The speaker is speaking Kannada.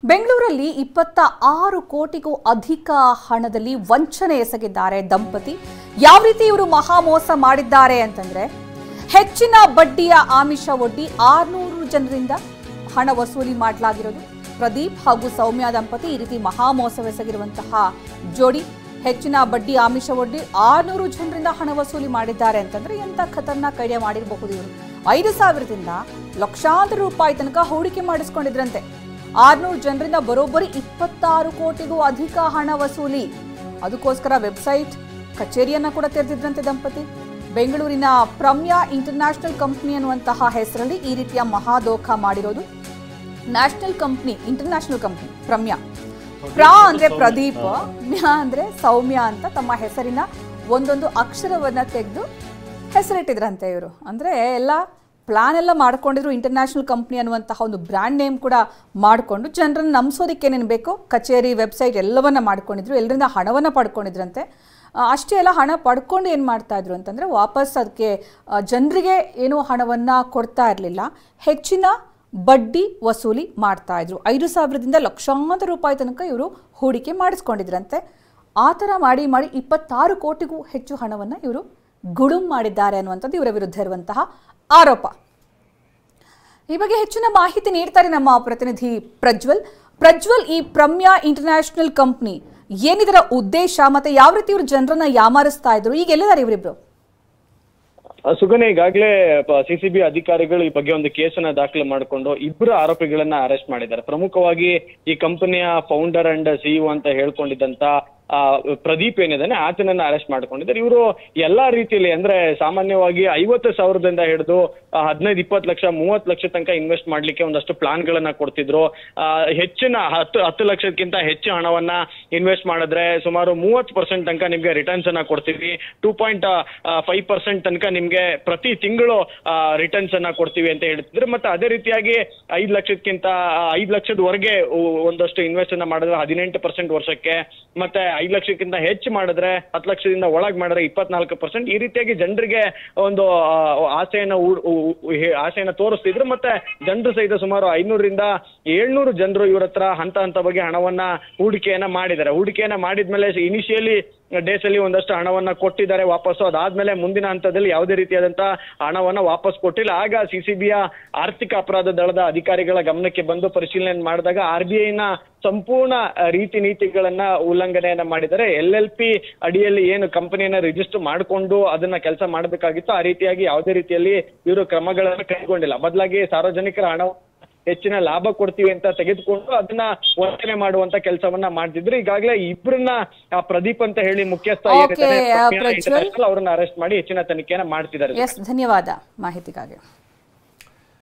ಬೆಂಗಳೂರಲ್ಲಿ 26 ಕೋಟಿಗೂ ಅಧಿಕ ಹಣದಲ್ಲಿ ವಂಚನೆ ಎಸಗಿದ್ದಾರೆ ದಂಪತಿ. ಯಾವ ರೀತಿ ಇವರು ಮಹಾ ಮೋಸ ಮಾಡಿದ್ದಾರೆ ಅಂತಂದ್ರೆ ಹೆಚ್ಚಿನ ಬಡ್ಡಿಯ ಆಮಿಷ ಒಡ್ಡಿ 600 ಜನರಿಂದ ಹಣ ವಸೂಲಿ ಮಾಡಲಾಗಿರೋದು. ಪ್ರದೀಪ್ ಹಾಗೂ ಸೌಮ್ಯ ದಂಪತಿ ಈ ರೀತಿ ಮಹಾ ಮೋಸವೆಸಗಿರುವಂತಹ ಜೋಡಿ. ಹೆಚ್ಚಿನ ಬಡ್ಡಿ ಆಮಿಷ ಒಡ್ಡಿ 600 ಜನರಿಂದ ಹಣ ವಸೂಲಿ ಮಾಡಿದ್ದಾರೆ ಅಂತಂದ್ರೆ ಎಂತ ಖತರ್ನಾಕ್ ಐಡಿಯಾ ಮಾಡಿರಬಹುದು ಇವರು. 5,000ದಿಂದ ಲಕ್ಷಾಂತರ ರೂಪಾಯಿ ತನಕ ಹೂಡಿಕೆ ಮಾಡಿಸ್ಕೊಂಡಿದ್ರಂತೆ. 600 ಜನರಿಂದ ಬರೋಬ್ಬರಿ 26 ಕೋಟಿಗೂ ಅಧಿಕ ಹಣ ವಸೂಲಿ. ಅದಕ್ಕೋಸ್ಕರ ವೆಬ್ಸೈಟ್ ಕಚೇರಿಯನ್ನ ಕೂಡ ತೆರೆದಿದ್ರಂತೆ ದಂಪತಿ. ಬೆಂಗಳೂರಿನ ಪ್ರಮ್ಯಾ ಇಂಟರ್ನ್ಯಾಷನಲ್ ಕಂಪನಿ ಅನ್ನುವಂತಹ ಹೆಸರಲ್ಲಿ ಈ ರೀತಿಯ ಮಹಾದೋಖ ಮಾಡಿರೋದು. ನ್ಯಾಷನಲ್ ಕಂಪನಿ, ಇಂಟರ್ನ್ಯಾಷನಲ್ ಕಂಪನಿ ಪ್ರಮ್ಯಾ. ಪ್ರಾ ಅಂದ್ರೆ ಪ್ರದೀಪ್, ಮ್ಯಾ ಅಂದ್ರೆ ಸೌಮ್ಯ ಅಂತ ತಮ್ಮ ಹೆಸರಿನ ಒಂದೊಂದು ಅಕ್ಷರವನ್ನ ತೆಗೆದು ಹೆಸರಿಟ್ಟಿದ್ರಂತೆ ಇವರು. ಅಂದ್ರೆ ಎಲ್ಲ ಪ್ಲಾನ್ ಎಲ್ಲ ಮಾಡ್ಕೊಂಡಿದ್ರು. ಇಂಟರ್ನ್ಯಾಷನಲ್ ಕಂಪ್ನಿ ಅನ್ನುವಂತಹ ಒಂದು ಬ್ರ್ಯಾಂಡ್ ನೇಮ್ ಕೂಡ ಮಾಡಿಕೊಂಡು ಜನರನ್ನು ನಂಬಿಸೋದಕ್ಕೆ ಏನೇನು ಬೇಕೋ ಕಚೇರಿ, ವೆಬ್ಸೈಟ್ ಎಲ್ಲವನ್ನ ಮಾಡ್ಕೊಂಡಿದ್ರು. ಎಲ್ಲರಿಂದ ಹಣವನ್ನು ಪಡ್ಕೊಂಡಿದ್ರಂತೆ. ಅಷ್ಟೇ ಎಲ್ಲ ಹಣ ಪಡ್ಕೊಂಡು ಏನು ಮಾಡ್ತಾ ಇದ್ರು ಅಂತಂದರೆ ವಾಪಸ್ ಅದಕ್ಕೆ ಜನರಿಗೆ ಏನೋ ಹಣವನ್ನು ಕೊಡ್ತಾ ಇರಲಿಲ್ಲ, ಹೆಚ್ಚಿನ ಬಡ್ಡಿ ವಸೂಲಿ ಮಾಡ್ತಾ ಇದ್ರು. 5,000ದಿಂದ ಲಕ್ಷಾಂತರ ರೂಪಾಯಿ ತನಕ ಇವರು ಹೂಡಿಕೆ ಮಾಡಿಸ್ಕೊಂಡಿದ್ರಂತೆ. ಆ ಥರ ಮಾಡಿ 26 ಕೋಟಿಗೂ ಹೆಚ್ಚು ಹಣವನ್ನು ಇವರು ಗುಡುಂ ಮಾಡಿದ್ದಾರೆ ಅನ್ನುವಂಥದ್ದು ಇವರ ವಿರುದ್ಧ ಇರುವಂತಹ ಆರೋಪ. ಈ ಬಗ್ಗೆ ಹೆಚ್ಚಿನ ಮಾಹಿತಿ ನೀಡ್ತಾರೆ ನಮ್ಮ ಪ್ರತಿನಿಧಿ ಪ್ರಜ್ವಲ್. ಈ ಪ್ರಮ್ಯಾ ಇಂಟರ್ನ್ಯಾಷನಲ್ ಕಂಪನಿ ಏನಿದರ ಉದ್ದೇಶ ಮತ್ತೆ ಯಾವ ರೀತಿ ಇವರು ಜನರನ್ನ ಯಾಮಾರಿಸ್ತಾ ಇದ್ರು, ಈಗ ಎಲ್ಲಿದ್ದಾರೆ ಇವರಿಬ್ರು? ಸುಗನೆ, ಈಗಾಗಲೇ ಸಿಸಿಬಿ ಅಧಿಕಾರಿಗಳು ಈ ಬಗ್ಗೆ ಒಂದು ಕೇಸನ್ನ ದಾಖಲು ಮಾಡಿಕೊಂಡು ಇಬ್ಬರು ಆರೋಪಿಗಳನ್ನ ಅರೆಸ್ಟ್ ಮಾಡಿದ್ದಾರೆ. ಪ್ರಮುಖವಾಗಿ ಈ ಕಂಪನಿಯ ಫೌಂಡರ್ ಅಂಡ್ ಸಿಇಒ ಅಂತ ಹೇಳ್ಕೊಂಡಿದ್ದಂತ ಪ್ರದೀಪ್ ಏನಿದಾನೆ ಆತನನ್ನ ಅರೆಸ್ಟ್ ಮಾಡ್ಕೊಂಡಿದ್ದಾರೆ. ಇವರು ಎಲ್ಲಾ ರೀತಿಯಲ್ಲಿ ಅಂದ್ರೆ ಸಾಮಾನ್ಯವಾಗಿ 50,000ದಿಂದ ಹಿಡಿದು 15-20 ಲಕ್ಷ 30 ಲಕ್ಷ ತನಕ ಇನ್ವೆಸ್ಟ್ ಮಾಡ್ಲಿಕ್ಕೆ ಒಂದಷ್ಟು ಪ್ಲಾನ್ ಗಳನ್ನ ಕೊಡ್ತಿದ್ರು. ಹೆಚ್ಚಿನ 10 ಲಕ್ಷಕ್ಕಿಂತ ಹೆಚ್ಚು ಹಣವನ್ನ ಇನ್ವೆಸ್ಟ್ ಮಾಡಿದ್ರೆ ಸುಮಾರು 30% ತನಕ ನಿಮ್ಗೆ ರಿಟರ್ನ್ಸ್ ಅನ್ನ ಕೊಡ್ತೀವಿ, 2.5% ತನಕ ನಿಮ್ಗೆ ಪ್ರತಿ ತಿಂಗಳು ರಿಟರ್ನ್ಸ್ ಅನ್ನ ಕೊಡ್ತೀವಿ ಅಂತ ಹೇಳ್ತಿದ್ರು. ಮತ್ತೆ ಅದೇ ರೀತಿಯಾಗಿ 5 ಲಕ್ಷಕ್ಕಿಂತ 5 ಲಕ್ಷದವರೆಗೆ ಒಂದಷ್ಟು ಇನ್ವೆಸ್ಟ್ ಅನ್ನ ಮಾಡಿದ್ರೆ 18% ವರ್ಷಕ್ಕೆ, ಮತ್ತೆ 5 ಲಕ್ಷಕ್ಕಿಂತ ಹೆಚ್ಚು ಮಾಡಿದ್ರೆ 10 ಲಕ್ಷದಿಂದ ಒಳಗೆ ಮಾಡಿದ್ರೆ 24%. ಈ ರೀತಿಯಾಗಿ ಜನರಿಗೆ ಒಂದು ಆಸೆಯನ್ನ ತೋರಿಸ್ತಿದ್ರು. ಮತ್ತೆ ಜನರು ಸಹಿತ ಸುಮಾರು 500ರಿಂದ 700 ಜನರು ಇವ್ರ ಹತ್ರ ಹಂತ ಹಂತವಾಗಿ ಹಣವನ್ನ ಹೂಡಿಕೆಯನ್ನ ಮಾಡಿದ್ದಾರೆ. ಹೂಡಿಕೆಯನ್ನ ಮಾಡಿದ್ಮೇಲೆ ಇನಿಷಿಯಲಿ ಡೇಸ್ ಅಲ್ಲಿ ಒಂದಷ್ಟು ಹಣವನ್ನ ಕೊಟ್ಟಿದ್ದಾರೆ ವಾಪಸ್ಸು. ಅದಾದ್ಮೇಲೆ ಮುಂದಿನ ಹಂತದಲ್ಲಿ ಯಾವುದೇ ರೀತಿಯಾದಂತಹ ಹಣವನ್ನ ವಾಪಸ್ ಕೊಟ್ಟಿಲ್ಲ. ಆಗ ಸಿಸಿಬಿಯ ಆರ್ಥಿಕ ಅಪರಾಧ ದಳದ ಅಧಿಕಾರಿಗಳ ಗಮನಕ್ಕೆ ಬಂದು ಪರಿಶೀಲನೆ ಮಾಡಿದಾಗ RBIನ ಸಂಪೂರ್ಣ ರೀತಿ ನೀತಿಗಳನ್ನ ಉಲ್ಲಂಘನೆಯನ್ನ ಮಾಡಿದ್ದಾರೆ. LLP ಅಡಿಯಲ್ಲಿ ಏನು ಕಂಪನಿಯನ್ನ ರಿಜಿಸ್ಟರ್ ಮಾಡಿಕೊಂಡು ಅದನ್ನ ಕೆಲಸ ಮಾಡಬೇಕಾಗಿತ್ತು, ಆ ರೀತಿಯಾಗಿ ಯಾವುದೇ ರೀತಿಯಲ್ಲಿ ಇವರು ಕ್ರಮಗಳನ್ನು ಕೈಗೊಂಡಿಲ್ಲ. ಬದಲಾಗಿ ಸಾರ್ವಜನಿಕರ ಹಣ ಹೆಚ್ಚಿನ ಲಾಭ ಕೊಡ್ತೀವಿ ಅಂತ ತೆಗೆದುಕೊಂಡು ಅದನ್ನ ವಂಚನೆ ಮಾಡುವಂತ ಕೆಲಸವನ್ನ ಮಾಡ್ತಿದ್ರು. ಈಗಾಗಲೇ ಇಬ್ಬರನ್ನ ಪ್ರದೀಪ್ ಅಂತ ಹೇಳಿ ಮುಖ್ಯಸ್ಥ ಅವರನ್ನ ಅರೆಸ್ಟ್ ಮಾಡಿ ಹೆಚ್ಚಿನ ತನಿಖೆಯನ್ನ ಮಾಡ್ತಿದ್ದಾರೆ. ಧನ್ಯವಾದ ಮಾಹಿತಿಗಾಗಿ.